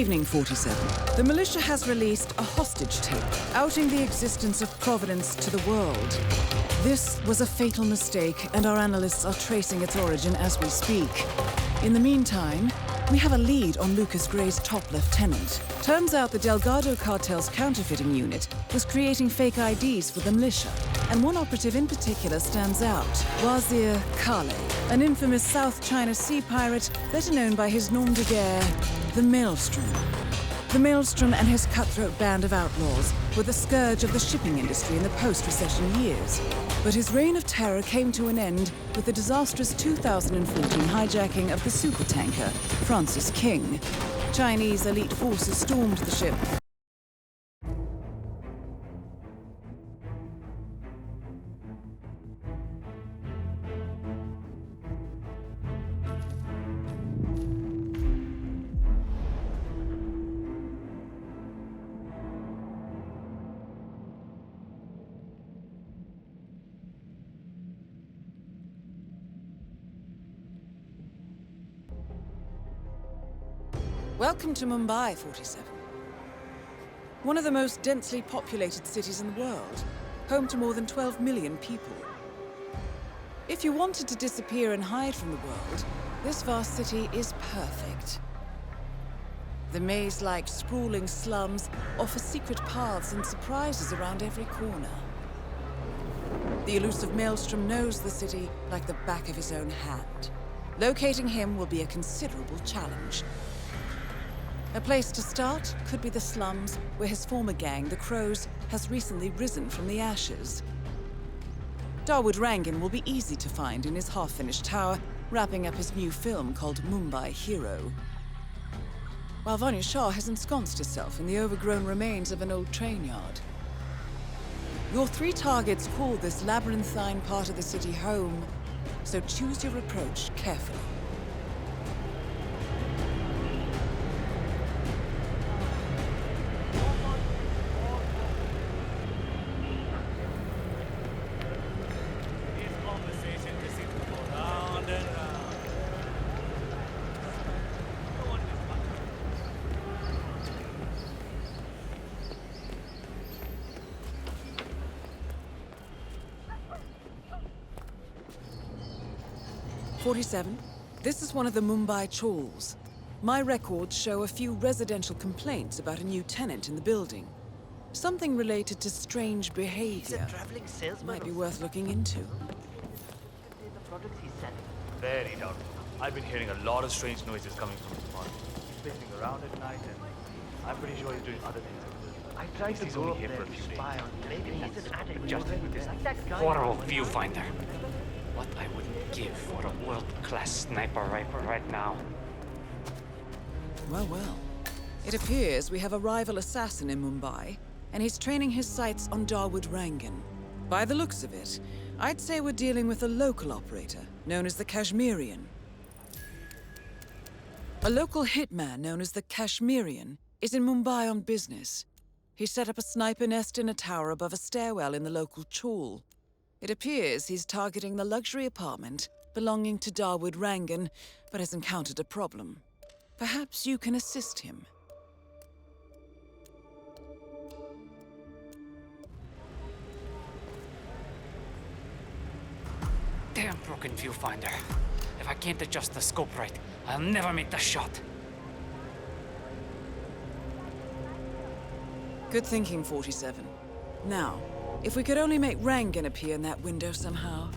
evening, 47. The militia has released a hostage tape, outing the existence of Providence to the world. This was a fatal mistake, and our analysts are tracing its origin as we speak. In the meantime, we have a lead on Lucas Gray's top lieutenant. Turns out the Delgado cartel's counterfeiting unit was creating fake IDs for the militia, and one operative in particular stands out, Wazir Kale, an infamous South China Sea pirate better known by his nom de guerre, the Maelstrom. The Maelstrom and his cutthroat band of outlaws were the scourge of the shipping industry in the post-recession years. But his reign of terror came to an end with the disastrous 2014 hijacking of the supertanker, Francis King. Chinese elite forces stormed the ship. Welcome to Mumbai, 47. One of the most densely populated cities in the world, home to more than 12 million people. If you wanted to disappear and hide from the world, this vast city is perfect. The maze-like sprawling slums offer secret paths and surprises around every corner. The elusive Maelstrom knows the city like the back of his own hand. Locating him will be a considerable challenge. A place to start could be the slums, where his former gang, the Crows, has recently risen from the ashes. Dawood Rangan will be easy to find in his half-finished tower, wrapping up his new film called Mumbai Hero. While Vanya Shah has ensconced herself in the overgrown remains of an old train yard. Your three targets call this labyrinthine part of the city home, so choose your approach carefully. This is one of the Mumbai chawls. My records show a few residential complaints about a new tenant in the building. Something related to strange behavior. Might be worth looking into. Very doubtful. I've been hearing a lot of strange noises coming from his apartment. He's pacing around at night, and I'm pretty sure he's doing other things. I tried to go here for a few days. Maybe he's an addict. Just horrible viewfinder. What I wouldn't give for a world-class sniper rifle right now. Well, well. It appears we have a rival assassin in Mumbai, and he's training his sights on Dawood Rangan. By the looks of it, I'd say we're dealing with a local operator, known as the Kashmirian. A local hitman known as the Kashmirian is in Mumbai on business. He set up a sniper nest in a tower above a stairwell in the local chawl. It appears he's targeting the luxury apartment belonging to Dawood Rangan, but has encountered a problem. Perhaps you can assist him. Damn broken viewfinder. If I can't adjust the scope right, I'll never make the shot. Good thinking, 47. Now, if we could only make Rangan appear in that window somehow.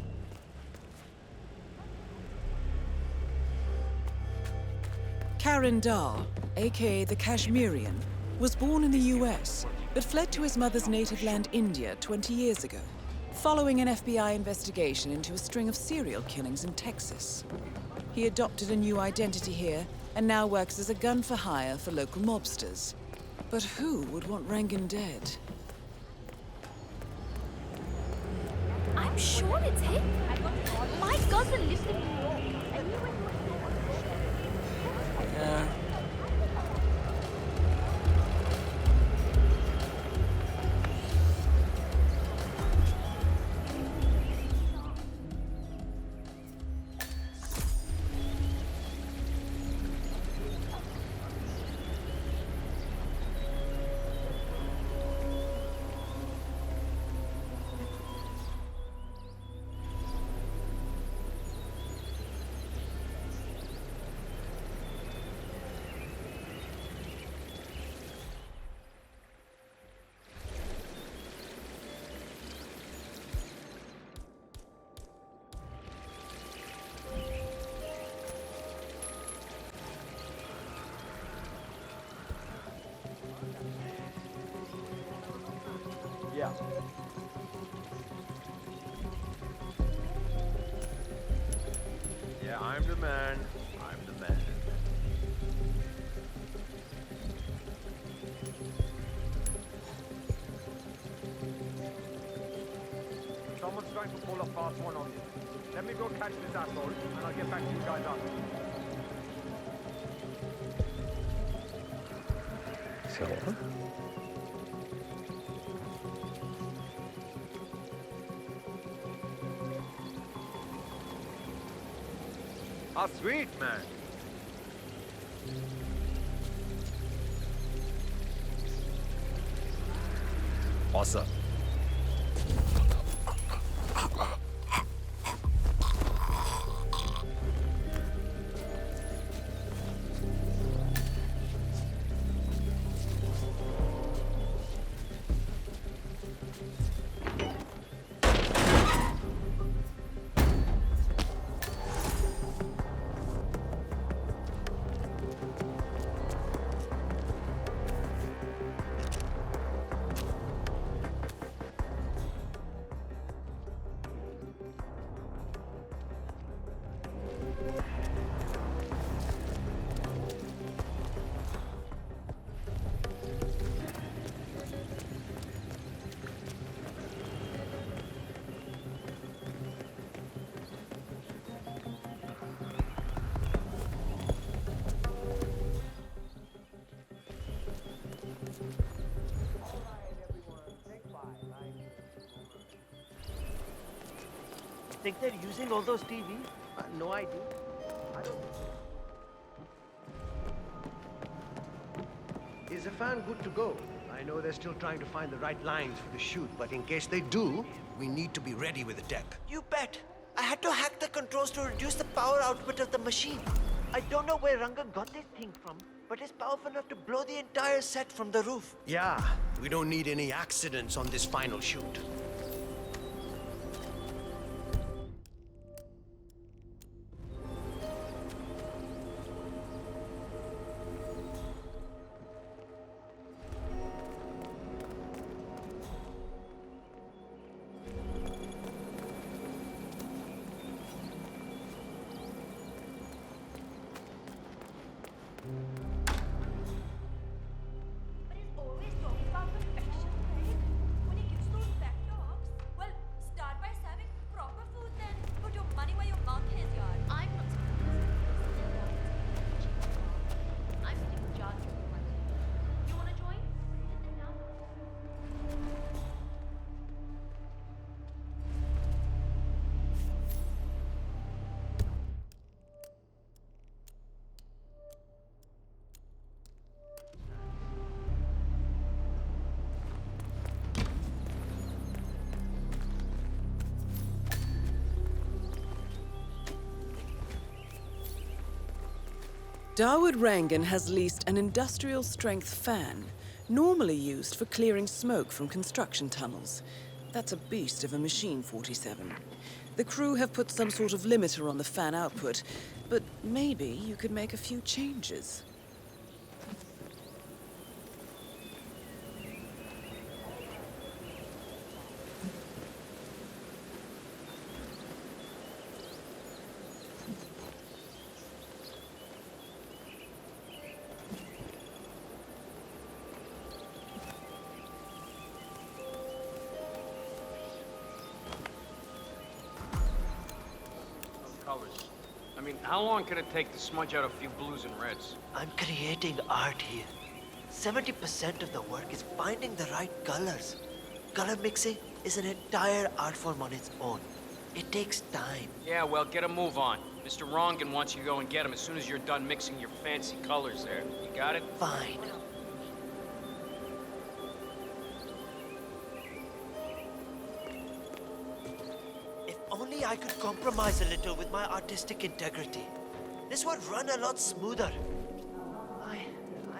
Karan Dar, aka the Kashmirian, was born in the US, but fled to his mother's native land, India, 20 years ago, following an FBI investigation into a string of serial killings in Texas. He adopted a new identity here, and now works as a gun for hire for local mobsters. But who would want Rangan dead? I'm sure it's him. My cousin lives in Yeah. Yeah. Yeah, I'm the man. I'm the man. Someone's trying to pull a fast one on you. Let me go catch this asshole, and I'll get back to you guys after. So, Ah, sweet, man. awesome. Think they're using all those TVs? No idea. Is the fan good to go? I know they're still trying to find the right lines for the shoot, but in case they do, we need to be ready with the tech. You bet. I had to hack the controls to reduce the power output of the machine. I don't know where Ranga got this thing from, but it's powerful enough to blow the entire set from the roof. Yeah, we don't need any accidents on this final shoot. But he's always talking about perfection, right? When he gives those pep talks, well, start by serving proper food then. Put your money where your mouth is, yaar. I'm not I'm taking charge of your money. You wanna join? Sit down. Dawood Rangan has leased an industrial-strength fan, normally used for clearing smoke from construction tunnels. That's a beast of a machine, 47. The crew have put some sort of limiter on the fan output, but maybe you could make a few changes. Colors. I mean, how long can it take to smudge out a few blues and reds? I'm creating art here. 70% of the work is finding the right colors. Color mixing is an entire art form on its own. It takes time. Yeah, well, get a move on. Mr. Rongan wants you to go and get him as soon as you're done mixing your fancy colors there. You got it? Fine. If only I could compromise a little with my artistic integrity. This would run a lot smoother.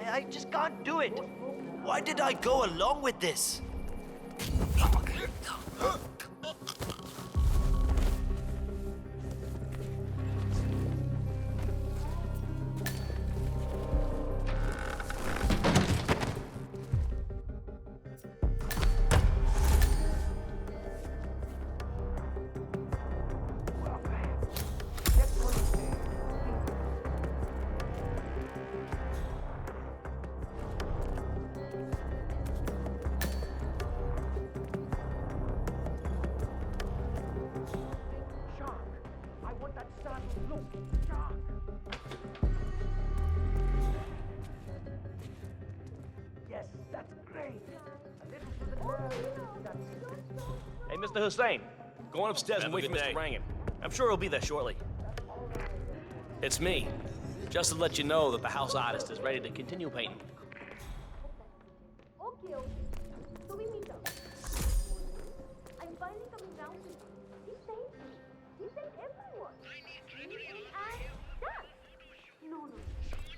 I just can't do it. Why did I go along with this? Mr. Hussein. Go on upstairs and wait for Mr. Rangan. I'm sure he'll be there shortly. It's me. Just to let you know that the house artist is ready to continue painting. Okay, okay. So we meet up. I'm finally coming down to you. He saved me. He saved everyone. And that. No, no.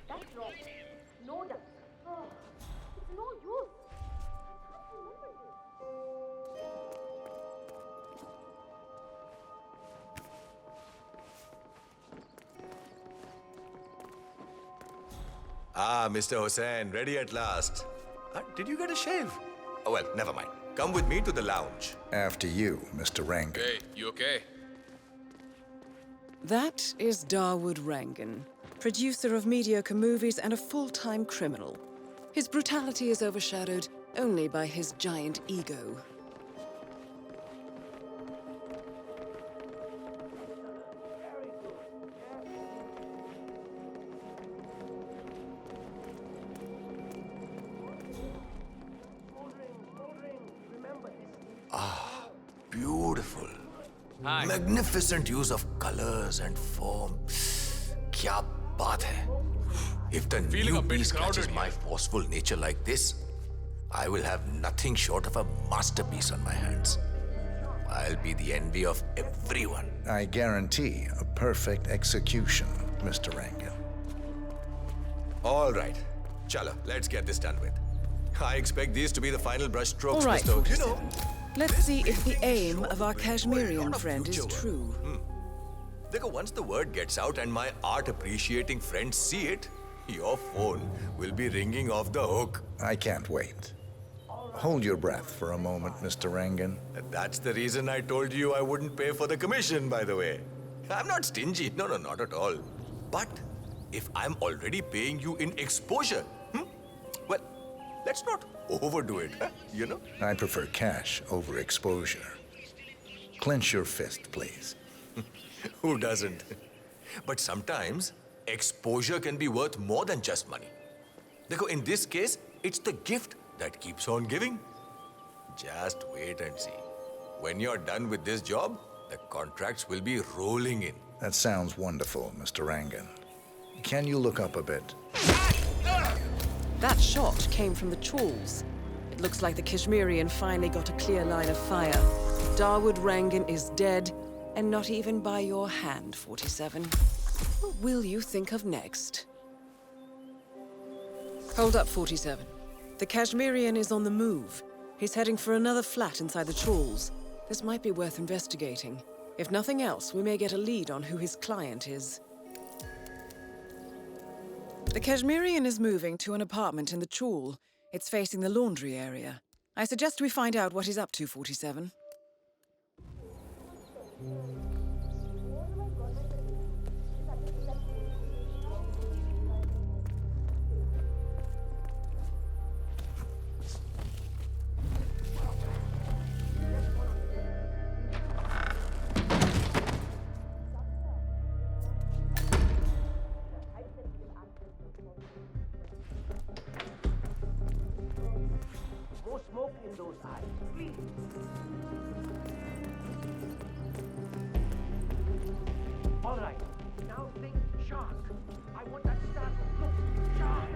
That's wrong. No, that. Oh, it's no use. I can't remember this. Ah, Mr. Hussain, ready at last. Did you get a shave? Oh, well, never mind. Come with me to the lounge. After you, Mr. Rangan. Hey, you okay? That is Dawood Rangan, producer of mediocre movies and a full-time criminal. His brutality is overshadowed only by his giant ego. Beautiful. Hi. Magnificent use of colors and form. Kya baat hai. If the Feeling a bit newbie catches crowded my here. forceful nature like this, I will have nothing short of a masterpiece on my hands. I'll be the envy of everyone. I guarantee a perfect execution, Mr. Rangan. All right. Chalo, let's get this done with. I expect these to be the final brushstrokes, All right, Mr. 47. Let's see if the aim of our Kashmirian friend is true. Dekho, once the word gets out and my art-appreciating friends see it, your phone will be ringing off the hook. I can't wait. Hold your breath for a moment, Mr. Rangan. That's the reason I told you I wouldn't pay for the commission, by the way. I'm not stingy. No, not at all. But if I'm already paying you in exposure, well, let's not overdo it, you know? I prefer cash over exposure. Clench your fist, please. Who doesn't? But sometimes, exposure can be worth more than just money. Dekho, in this case, it's the gift that keeps on giving. Just wait and see. When you're done with this job, the contracts will be rolling in. That sounds wonderful, Mr. Rangan. Can you look up a bit? That shot came from the chawls. It looks like the Kashmirian finally got a clear line of fire. Dawood Rangan is dead, and not even by your hand, 47. What will you think of next? Hold up, 47. The Kashmirian is on the move. He's heading for another flat inside the chawls. This might be worth investigating. If nothing else, we may get a lead on who his client is. The Kashmirian is moving to an apartment in the chawl. It's facing the laundry area. I suggest we find out what he's up to, 47. More smoke in those eyes, please. All right, now think shark. I want that start. Look, shark.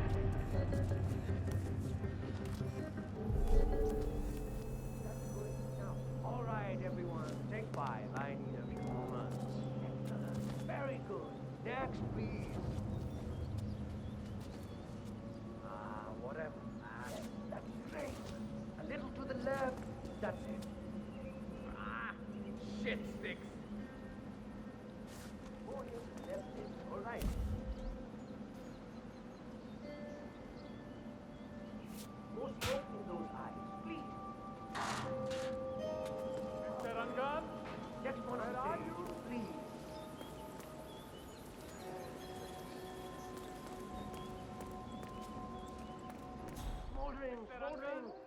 All right, everyone, take 5. I need a few months. Excellent. Very good. Next, please. Whatever. That's great. A little to the left. That's it. Shit sticks. Oh, yes, left it. All right. More smoke in those eyes, please. Mr. Rangan? Next one, where are you? Please. Smoldering.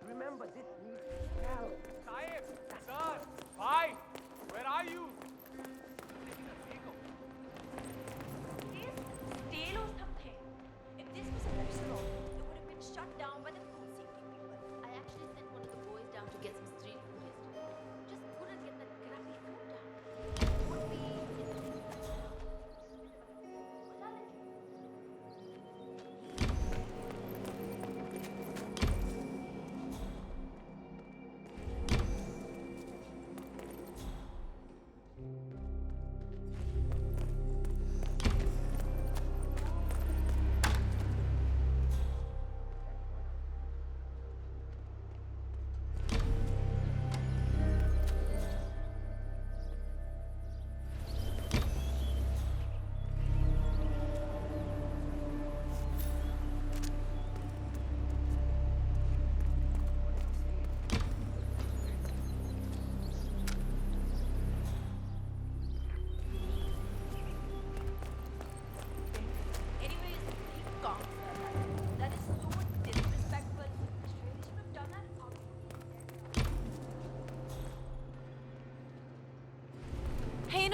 Remember, this needs help. Saib, sir, bhai, where are you? Stale or something. If this was a restaurant, it would have been shut down by the food safety people. I actually sent one of the boys down to get some street food yesterday. Just couldn't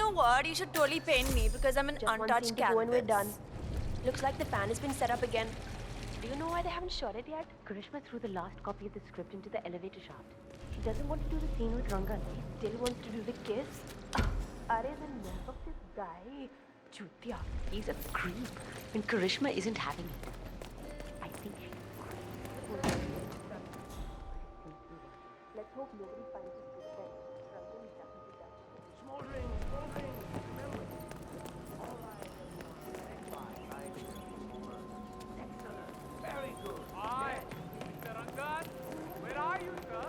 know what? You should totally paint me because I'm an untouched canvas. When we're done. Looks like the fan has been set up again. Do you know why they haven't shot it yet? Karishma threw the last copy of the script into the elevator shaft. She doesn't want to do the scene with Rangan. She still wants to do the kiss. Are the nerve of this guy? Chutya, he's a creep. And Karishma isn't having it. I think she's crazy. Let's hope nobody finds us good then. Rangan is definitely done. Smoldering, smoldering. Remember. All right. Excellent. Very good. Hi, Mr. Rangan. Where are you, sir?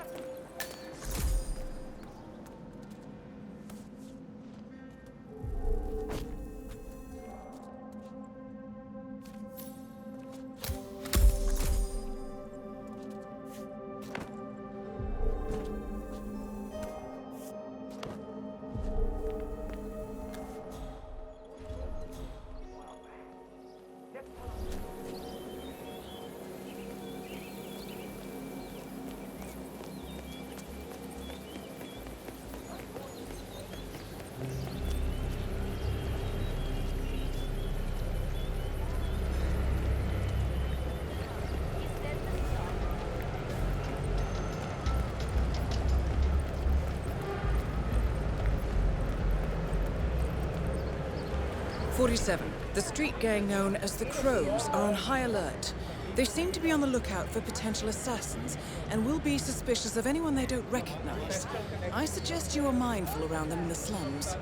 The street gang known as the Crows are on high alert. They seem to be on the lookout for potential assassins and will be suspicious of anyone they don't recognize. I suggest you are mindful around them in the slums.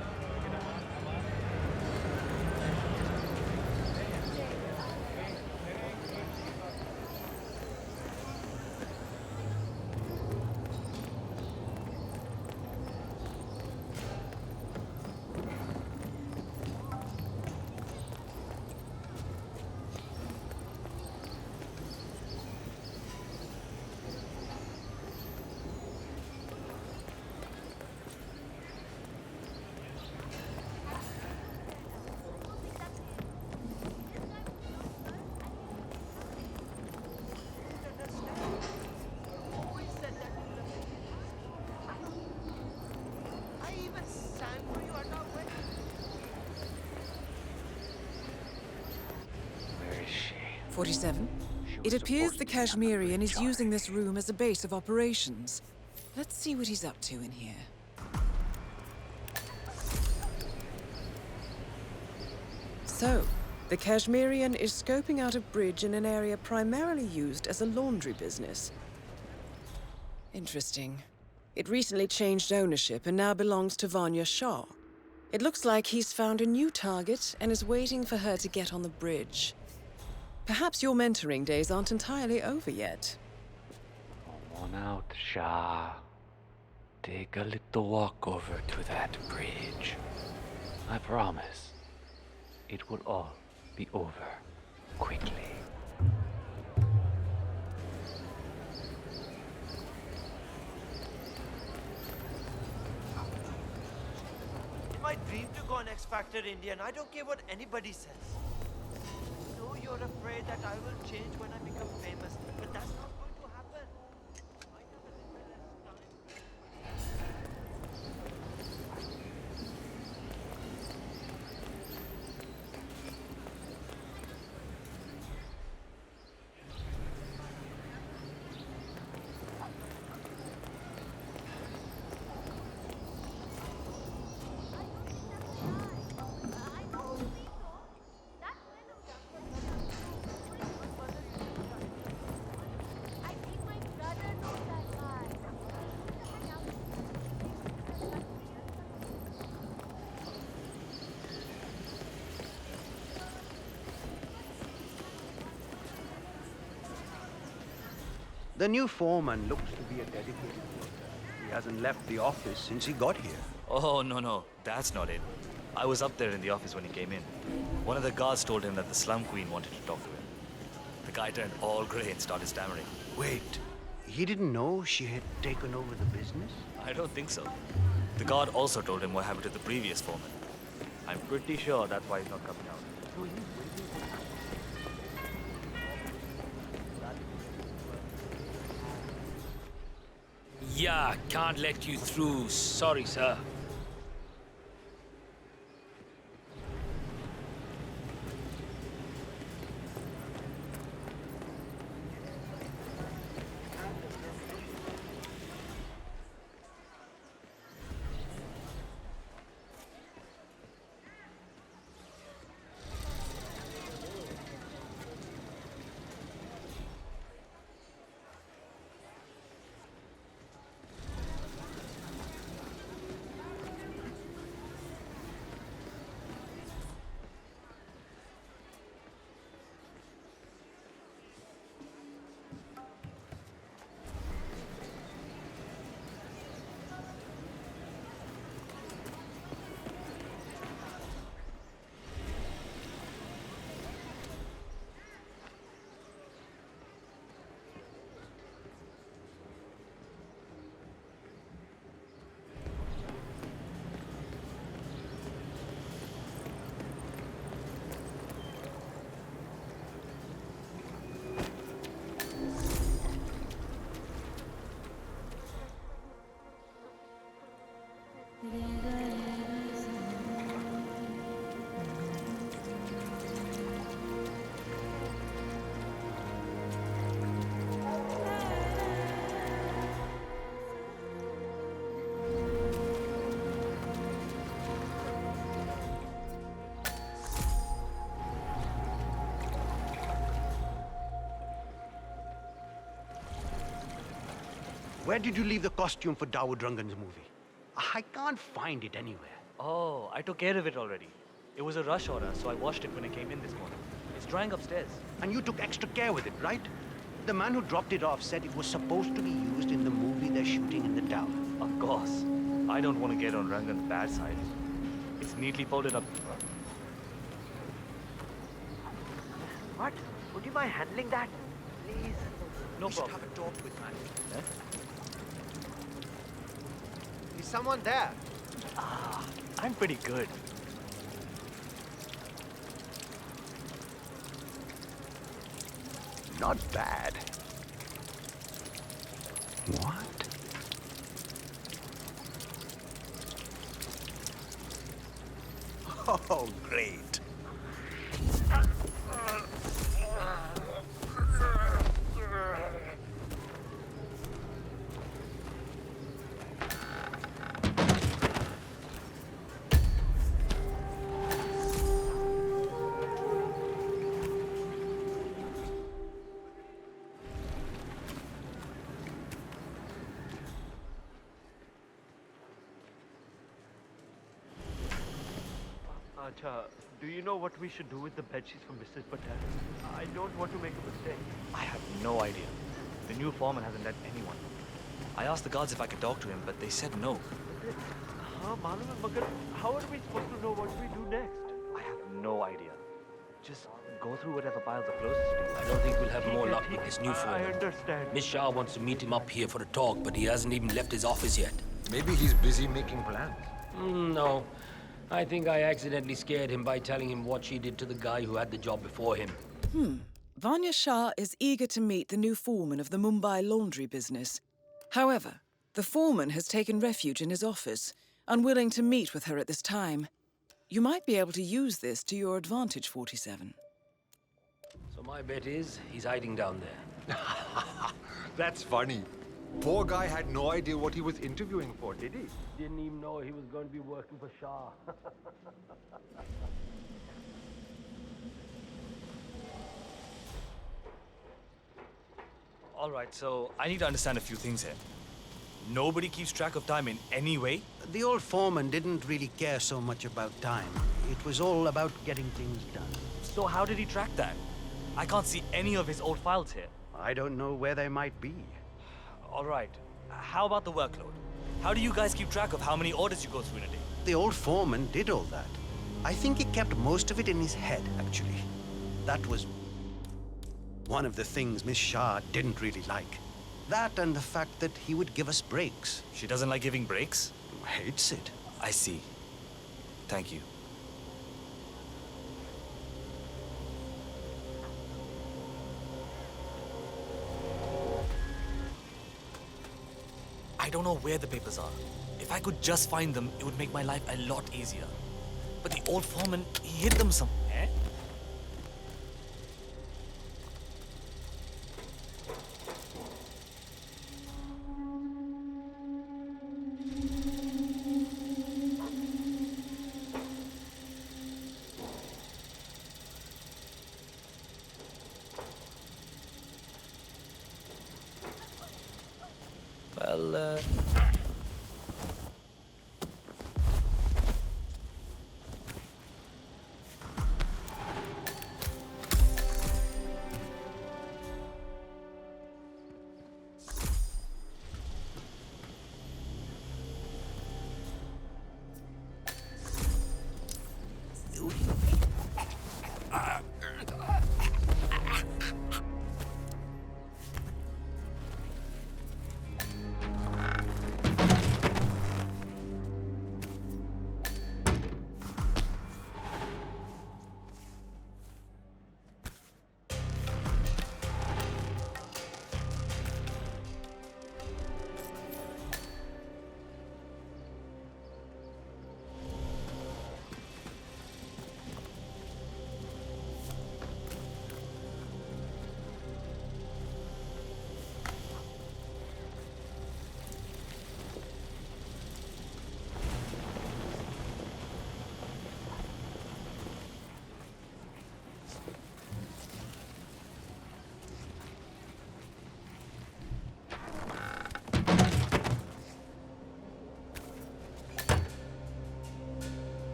Where is she? 47. It appears the Kashmirian is using this room as a base of operations. Let's see what he's up to in here. So, the Kashmirian is scoping out a bridge in an area primarily used as a laundry business. Interesting. It recently changed ownership and now belongs to Vanya Shah. It looks like he's found a new target and is waiting for her to get on the bridge. Perhaps your mentoring days aren't entirely over yet. Come on out, Shah. Take a little walk over to that bridge. I promise, it will all be over quickly. It's my dream to go on X Factor India, and I don't care what anybody says. I know you're afraid that I will change when I become famous, but that's not going to happen. I have a little less time. I think my brother knows that guy. The new foreman looks to be a dedicated worker. He hasn't left the office since he got here. Oh, no, that's not it. I was up there in the office when he came in. One of the guards told him that the slum queen wanted to talk to him. The guy turned all grey and started stammering. Wait, he didn't know she had taken over the business? I don't think so. The guard also told him what happened to the previous foreman. I'm pretty sure that's why he's not coming out. Yeah, can't let you through. Sorry, sir. Where did you leave the costume for Dawood Rangan's movie? I can't find it anywhere. Oh, I took care of it already. It was a rush order, so I washed it when I came in this morning. It's drying upstairs. And you took extra care with it, right? The man who dropped it off said it was supposed to be used in the movie they're shooting in the tower. Of course. I don't want to get on Rangan's bad side. It's neatly folded up. What? Would you mind handling that? Please? No We should problem. have a talk with man. Eh? Is someone there? I'm pretty good. Not bad. What? Oh, great. Acha, do you know what we should do with the bedsheets from Mrs. Patel? I don't want to make a mistake. I have no idea. The new foreman hasn't let anyone know. I asked the guards if I could talk to him, but they said no. How are we supposed to know what we do next? I have no idea. Just go through whatever piles are closest to you. I don't think we'll have more luck with this new I foreman. understand. Miss Shah wants to meet him up here for a talk, but he hasn't even left his office yet. Maybe he's busy making plans. No. I think I accidentally scared him by telling him what she did to the guy who had the job before him. Vanya Shah is eager to meet the new foreman of the Mumbai laundry business. However, the foreman has taken refuge in his office, unwilling to meet with her at this time. You might be able to use this to your advantage, 47. So my bet is he's hiding down there. That's funny. Poor guy had no idea what he was interviewing for, did he? Didn't even know he was going to be working for Shah. All right, so I need to understand a few things here. Nobody keeps track of time in any way? The old foreman didn't really care so much about time. It was all about getting things done. So how did he track that? I can't see any of his old files here. I don't know where they might be. All right, how about the workload? How do you guys keep track of how many orders you go through in a day? The old foreman did all that. I think he kept most of it in his head, actually. That was one of the things Miss Shah didn't really like. That and the fact that he would give us breaks. She doesn't like giving breaks? Hates it. I see. Thank you. I don't know where the papers are. If I could just find them, it would make my life a lot easier. But the old foreman, he hid them somewhere. Well,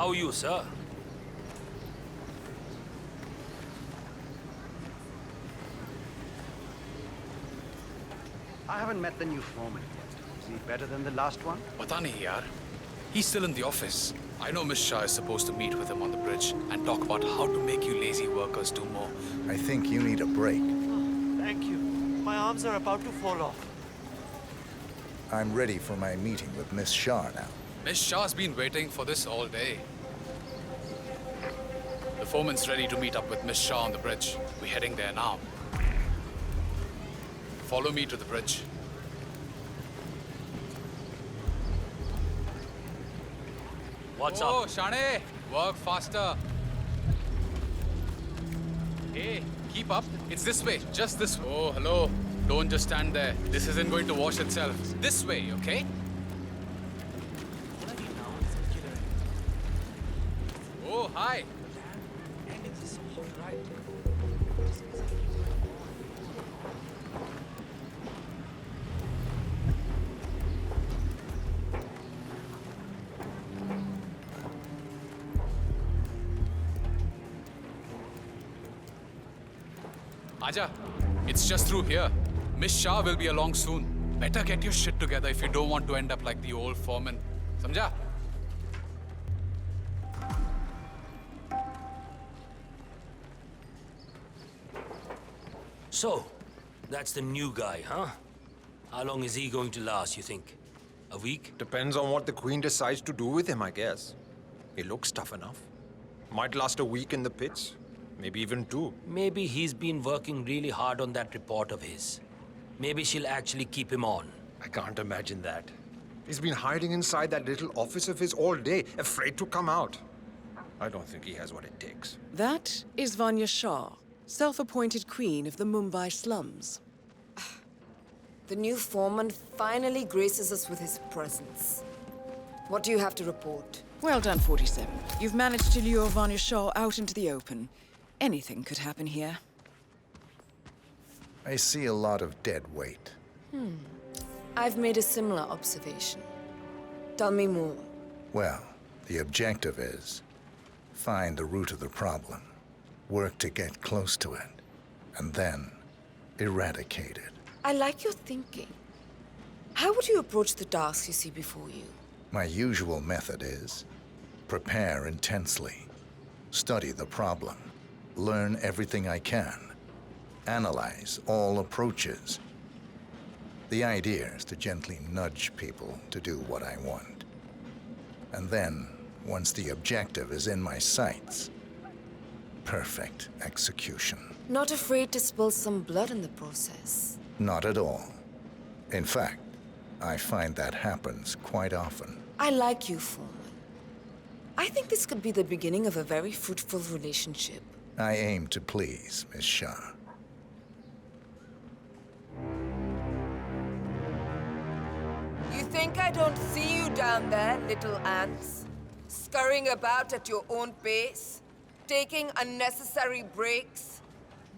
How are you, sir? I haven't met the new foreman yet. Is he better than the last one? Pata nahi yaar. He's still in the office. I know Miss Shah is supposed to meet with him on the bridge and talk about how to make you lazy workers do more. I think you need a break. Thank you. My arms are about to fall off. I'm ready for my meeting with Miss Shah now. Miss Shah's been waiting for this all day. The foreman's ready to meet up with Miss Shah on the bridge. We're heading there now. Follow me to the bridge. What's Oh, up? Shane, work faster. Hey, keep up. It's this way, just this way. Oh, hello. Don't just stand there. This isn't going to wash itself. This way, okay? Oh, hi. Aja, it's just through here. Miss Shah will be along soon. Better get your shit together if you don't want to end up like the old foreman. Samjha? So, that's the new guy, huh? How long is he going to last, you think? A week? Depends on what the Queen decides to do with him, I guess. He looks tough enough. Might last a week in the pits. Maybe even 2. Maybe he's been working really hard on that report of his. Maybe she'll actually keep him on. I can't imagine that. He's been hiding inside that little office of his all day, afraid to come out. I don't think he has what it takes. That is Vanya Shah, self-appointed queen of the Mumbai slums. The new foreman finally graces us with his presence. What do you have to report? Well done, 47. You've managed to lure Vanya Shah out into the open. Anything could happen here. I see a lot of dead weight. I've made a similar observation. Tell me more. Well, the objective is find the root of the problem, work to get close to it, and then eradicate it. I like your thinking. How would you approach the tasks you see before you? My usual method is prepare intensely, study the problem, learn everything I can, analyze all approaches. The idea is to gently nudge people to do what I want. And then, once the objective is in my sights, perfect execution. Not afraid to spill some blood in the process? Not at all. In fact, I find that happens quite often. I like you, Foreman. I think this could be the beginning of a very fruitful relationship. I aim to please, Miss Shah. You think I don't see you down there, little ants? Scurrying about at your own pace? Taking unnecessary breaks?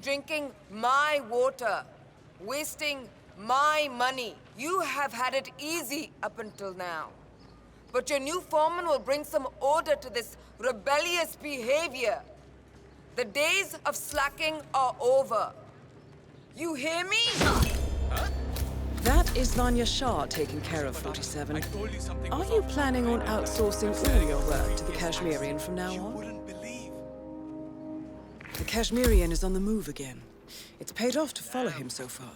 Drinking my water? Wasting my money? You have had it easy up until now. But your new foreman will bring some order to this rebellious behavior. The days of slacking are over. You hear me? That is Vanya Shah taking care of 47. Are you planning on outsourcing all your work to the Kashmirian from now on? The Kashmirian is on the move again. It's paid off to follow him so far.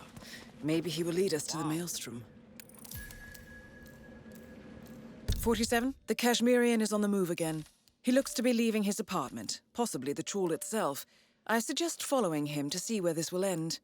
Maybe he will lead us to the maelstrom. 47, the Kashmirian is on the move again. He looks to be leaving his apartment, possibly the trawl itself. I suggest following him to see where this will end.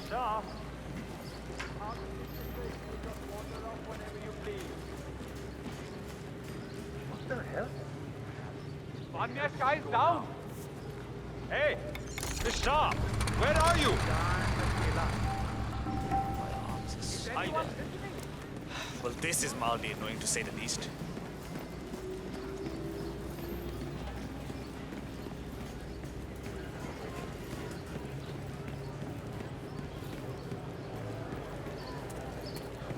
Shah, wander off whenever you please. What the hell? Vanya Shah is down. Hey, Miss Shah, where are you? My arms are spider. Well, this is mildly annoying to say the least.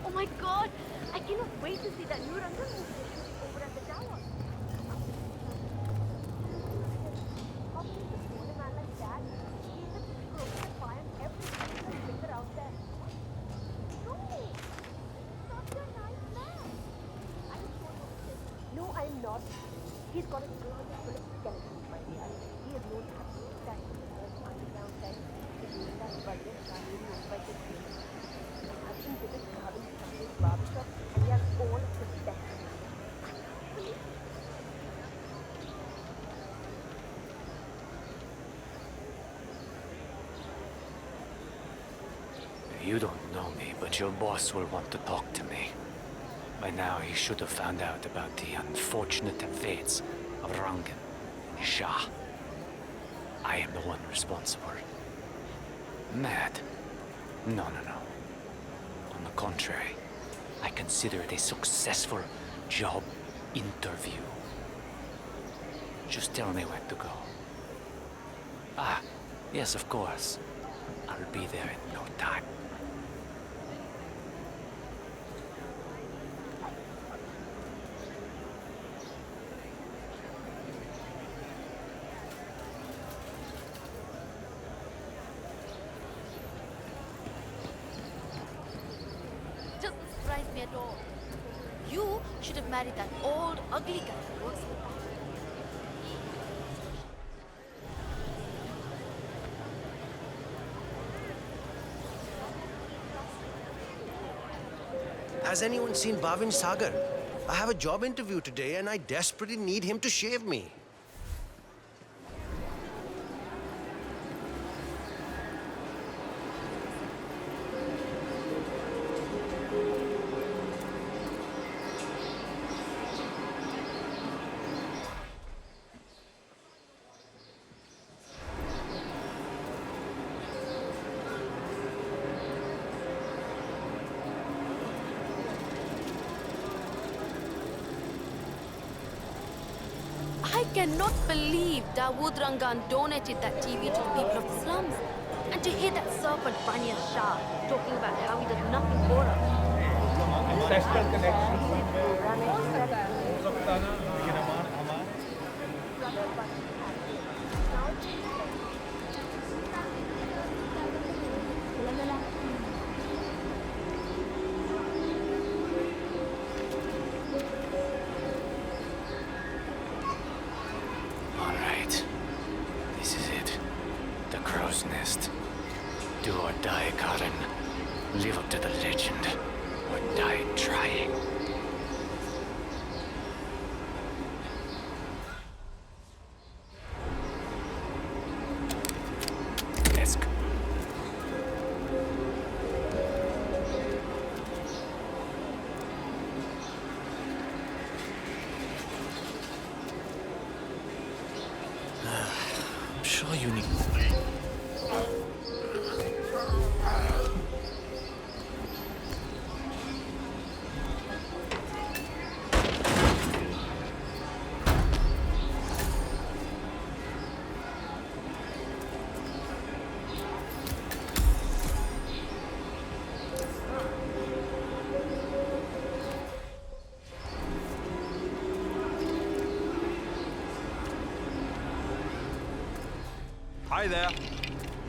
Oh my god! I cannot wait to see that new Rangan movie they're shooting over at the tower. How can you support a man like that? He's the stroke of fire and every finger out there. No! Such a nice man! I am so upset. No, I am not. He's got a 200 skeleton, my dear. He has known that underground time. He's known that budget family Mumbai to create. My husband did his carving from his barbershop and he has all of the best. You don't know me, but your boss will want to talk to me. By now, he should have found out about the unfortunate fates of Rangan and Shah. I am the one responsible. Mad? No. On the contrary, I consider it a successful job interview. Just tell me where to go. Ah, yes, of course. I'll be there in no time. Doesn't surprise me at all. You should have married that old, ugly guy who works with us. Has anyone seen Bhavin Sagar? I have a job interview today and I desperately need him to shave me. I cannot believe Dawood Rangan donated that TV to the people of the slums. And to hear that serpent Banya Shah talking about how he does nothing for us. All right. This is it. The crow's nest. Do or die, Karan. Live up to the legend. Or die trying. Desk. I'm sure you need... Hi there.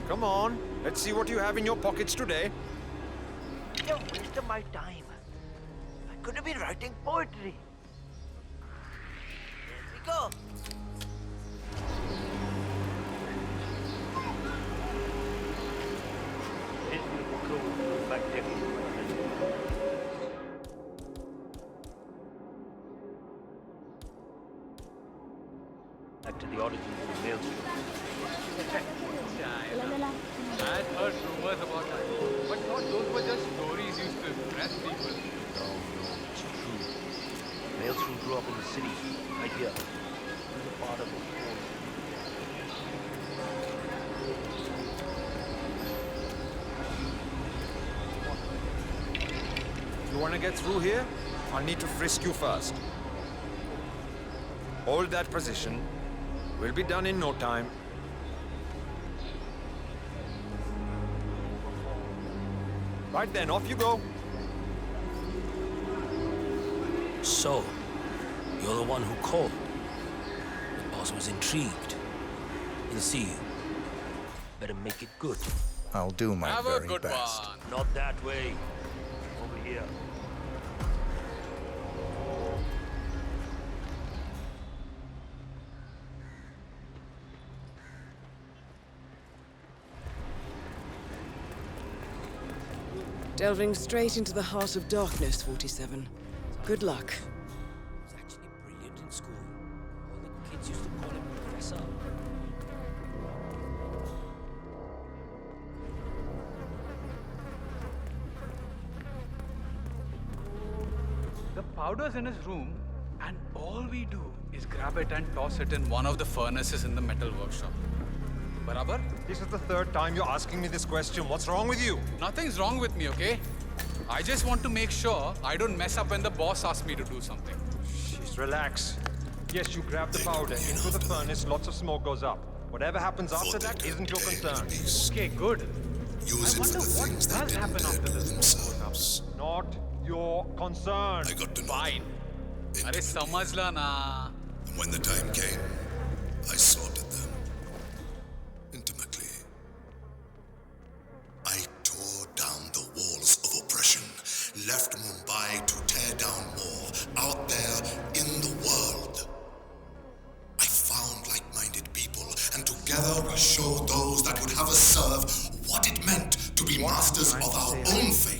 Come on, let's see what you have in your pockets today. You're wasting my time. I could have been writing poetry. Here we go. Back to the origins of the maelstrom. I'd heard rumors about that, but thought those were just stories used to impress people. No, it's true. Maelstrom grew up in the city, right here. He was a part of the whole. want to get through here, I'll need to frisk you first. Hold that position. We'll be done in no time. Right then, off you go. So, you're the one who called. The boss was intrigued. He'll see you. Better make it good. I'll do my Have a very good best. one. Not that way. Over here. Delving straight into the heart of darkness, 47. Good luck. He was actually brilliant in school. All the kids used to call him Professor. The powder's in his room, and all we do is grab it and toss it in one of the furnaces in the metal workshop. Barabar? This is the third time you're asking me this question. What's wrong with you? Nothing's wrong with me, okay? I just want to make sure I don't mess up when the boss asks me to do something. Just relax. Yes, you grab the powder into the furnace, lots of smoke goes up. Whatever happens after that isn't your concern. Okay, good. Use I it for wonder the what things does that didn't happen dare after do the smoke themselves. Not your concern. I got to know Fine. them Arey samajhla na. and when the time came, I sorted them intimately. I tore down the walls of oppression, left Mumbai to tear down more out there in the world. I found like-minded people, and together we showed those that would have us serve what it meant to be masters of our own fate.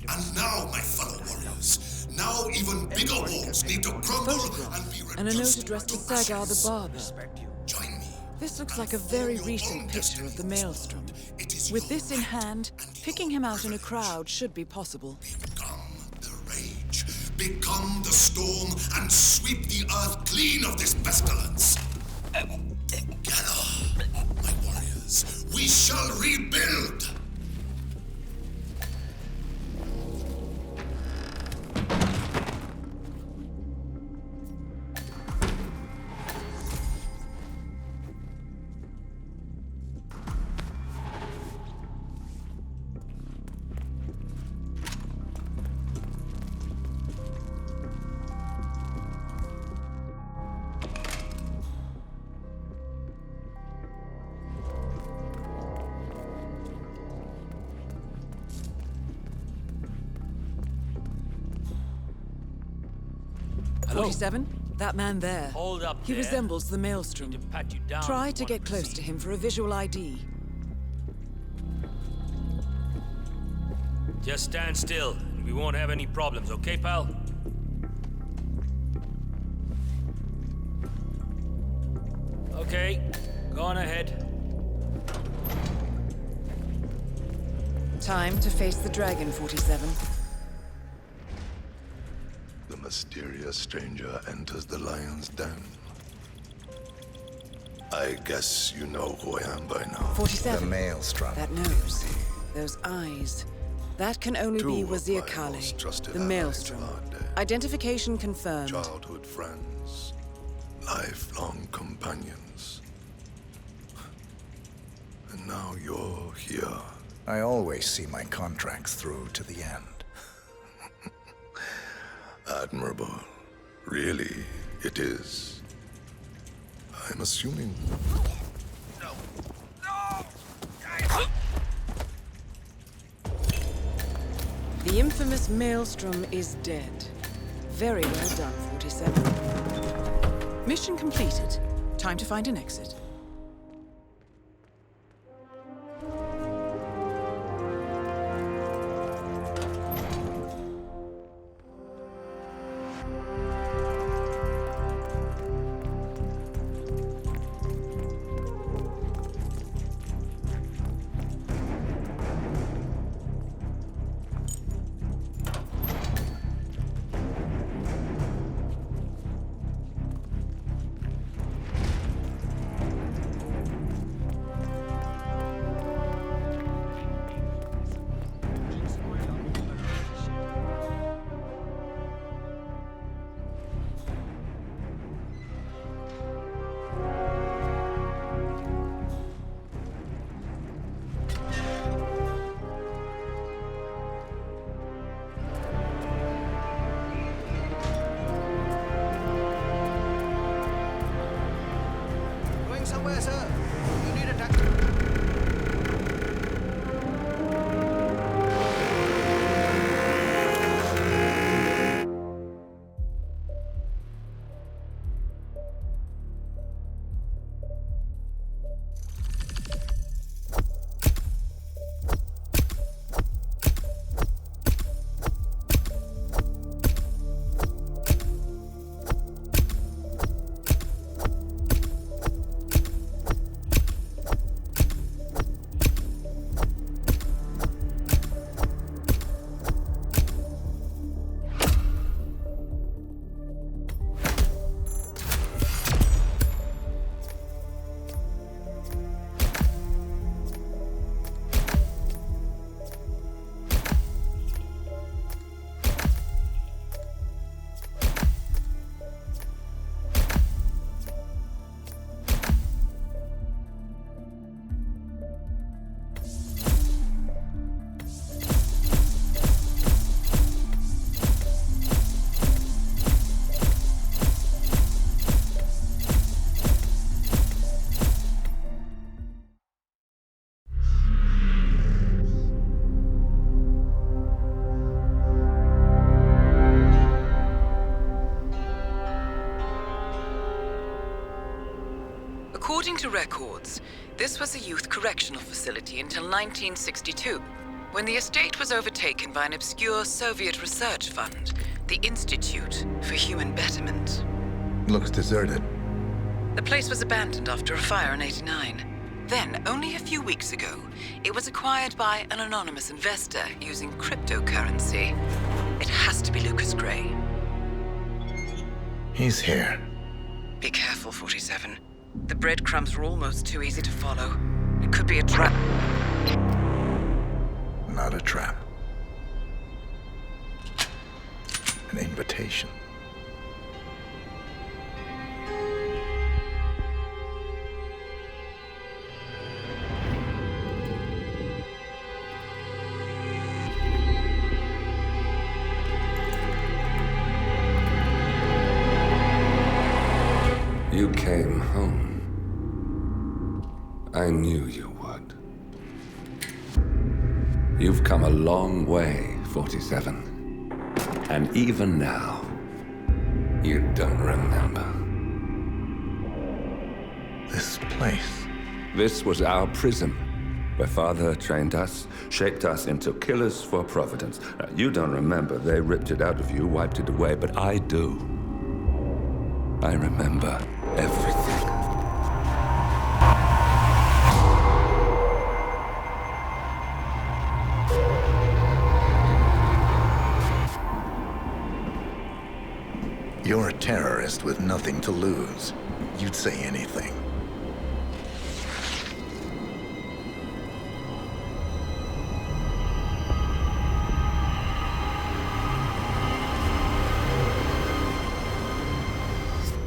And now, my fellow warriors, now even bigger walls need to crumble and be And a note reduced addressed to to Sagar the ashes. barber. Join me. This looks like a very recent picture of the Maelstrom. With this in hand, picking him out in a crowd should be possible. Become the storm and sweep the earth clean of this pestilence. Together, my warriors, we shall rebuild. Hello? 47? That man there. Hold up He there. resembles the Maelstrom. Pat you down. Try if to you get want close proceed. to him for a visual ID. Just stand still, and we won't have any problems, okay, pal? Okay, go on ahead. Time to face the dragon, 47. The mysterious stranger enters the lion's den. I guess you know who I am by now. 47. The Maelstrom. That nose. Those eyes. That can only be Two of Wazir my Kale, most trusted the allies Maelstrom. are dead. Identification confirmed. Childhood friends, lifelong companions. And now you're here. I always see my contracts through to the end. Admirable. Really, it is. I'm assuming. The infamous Maelstrom is dead. Very well done, 47. Mission completed. Time to find an exit. According to records, this was a youth correctional facility until 1962, when the estate was overtaken by an obscure Soviet research fund, the Institute for Human Betterment. Looks deserted. The place was abandoned after a fire in '89. Then, only a few weeks ago, it was acquired by an anonymous investor using cryptocurrency. It has to be Lucas Gray. He's here. Be careful, 47. The breadcrumbs were almost too easy to follow. It could be a trap. Not a trap. An invitation. You came home. I knew you would. You've come a long way, 47. And even now, you don't remember. This place. This was our prison, where Father trained us, shaped us into killers for Providence. Now, you don't remember. They ripped it out of you, wiped it away, but I do. I remember everything. You're a terrorist with nothing to lose. You'd say anything.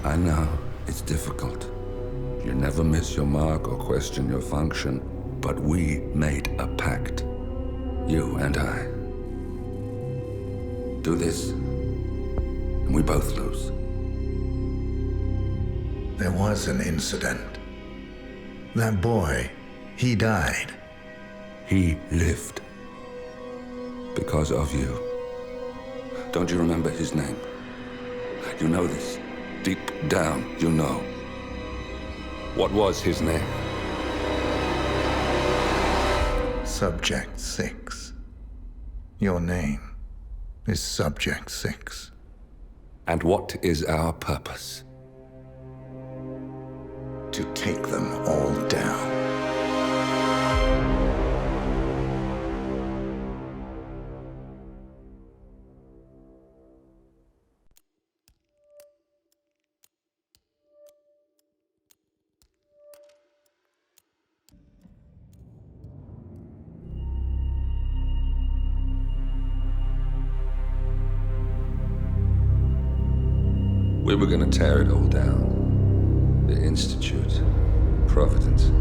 I know, it's difficult. You never miss your mark or question your function, but we made a pact. You and I. Do this, and we both lose. There was an incident. That boy, he died. He lived. Because of you. Don't you remember his name? You know this. Deep down, you know. What was his name? Subject 6. Your name is Subject 6. And what is our purpose? To take them all down. We were gonna tear it all down. The Institute, Providence,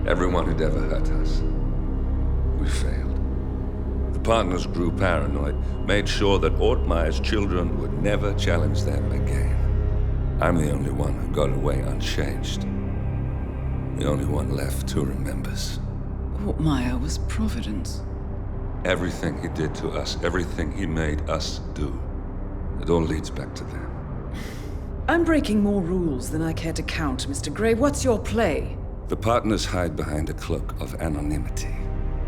everyone who'd ever hurt us. We failed. The partners grew paranoid, made sure that Ortmeyer's children would never challenge them again. I'm the only one who got away unchanged. The only one left who remembers. Ortmeyer was Providence. Everything he did to us, everything he made us do, it all leads back to them. I'm breaking more rules than I care to count, Mr. Gray. What's your play? The partners hide behind a cloak of anonymity.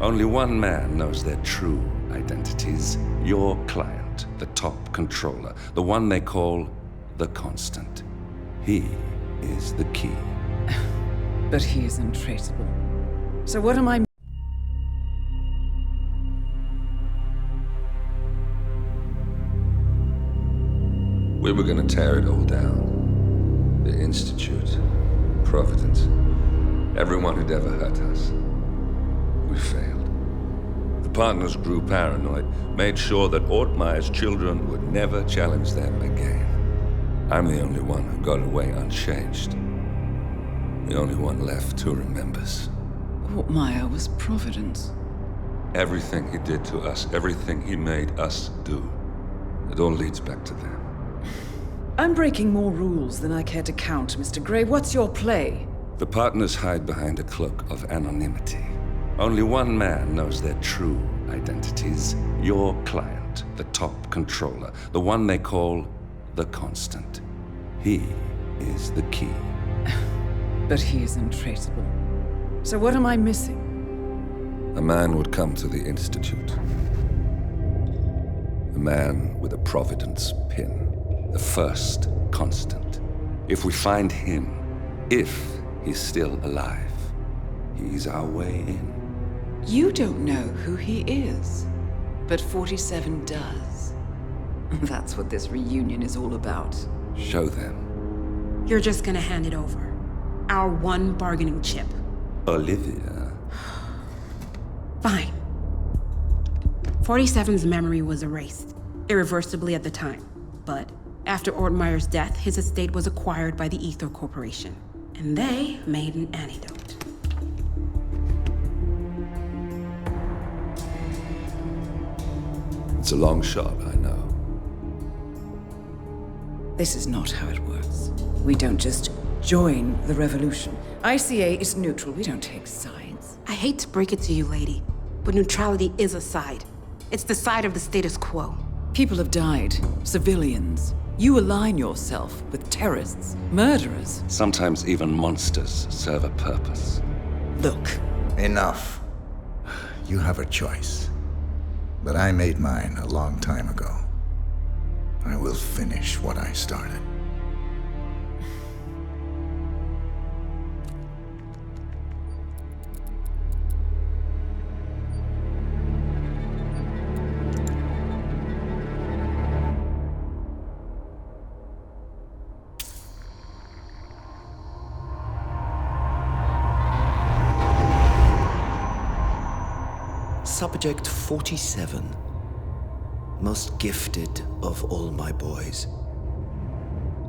Only one man knows their true identities. Your client, the top controller, the one they call the Constant. He is the key. But he is untraceable. So what am I... We were gonna tear it all down. The Institute, Providence, everyone who'd ever hurt us. We failed. The partners grew paranoid, made sure that Ortmeyer's children would never challenge them again. I'm the only one who got away unchanged. The only one left who remembers. Ortmeyer was Providence. Everything he did to us, everything he made us do, it all leads back to them. I'm breaking more rules than I care to count, Mr. Gray. What's your play? The partners hide behind a cloak of anonymity. Only one man knows their true identities. Your client, the top controller, the one they call the Constant. He is the key. But he is untraceable. So what am I missing? A man would come to the Institute. A man with a Providence pin. The first constant. If we find him, if he's still alive, he's our way in. You don't know who he is, but 47 does. That's what this reunion is all about. Show them. You're just gonna hand it over. Our one bargaining chip. Olivia. Fine. 47's memory was erased, irreversibly at the time. But after Ortmeyer's death, his estate was acquired by the Ether Corporation. And they made an antidote. It's a long shot, I know. This is not how it works. We don't just join the revolution. ICA is neutral. We don't take sides. I hate to break it to you, lady, but neutrality is a side. It's the side of the status quo. People have died. Civilians. You align yourself with terrorists, murderers. Sometimes even monsters serve a purpose. Look. Enough. You have a choice. But I made mine a long time ago. I will finish what I started. Subject 47. Most gifted of all my boys.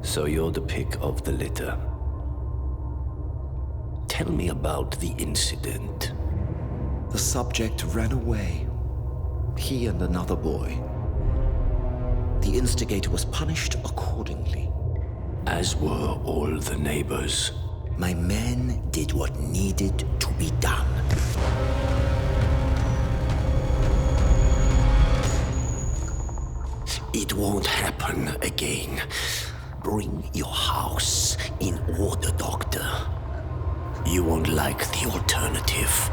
So you're the pick of the litter. Tell me about the incident. The subject ran away. He and another boy. The instigator was punished accordingly. As were all the neighbors. My men did what needed to be done. It won't happen again. Bring your house in order, Doctor. You won't like the alternative.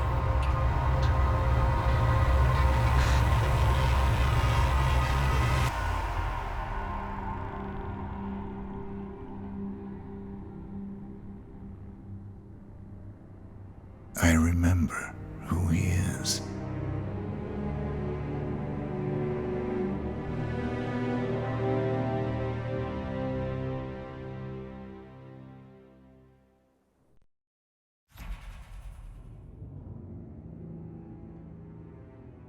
I remember.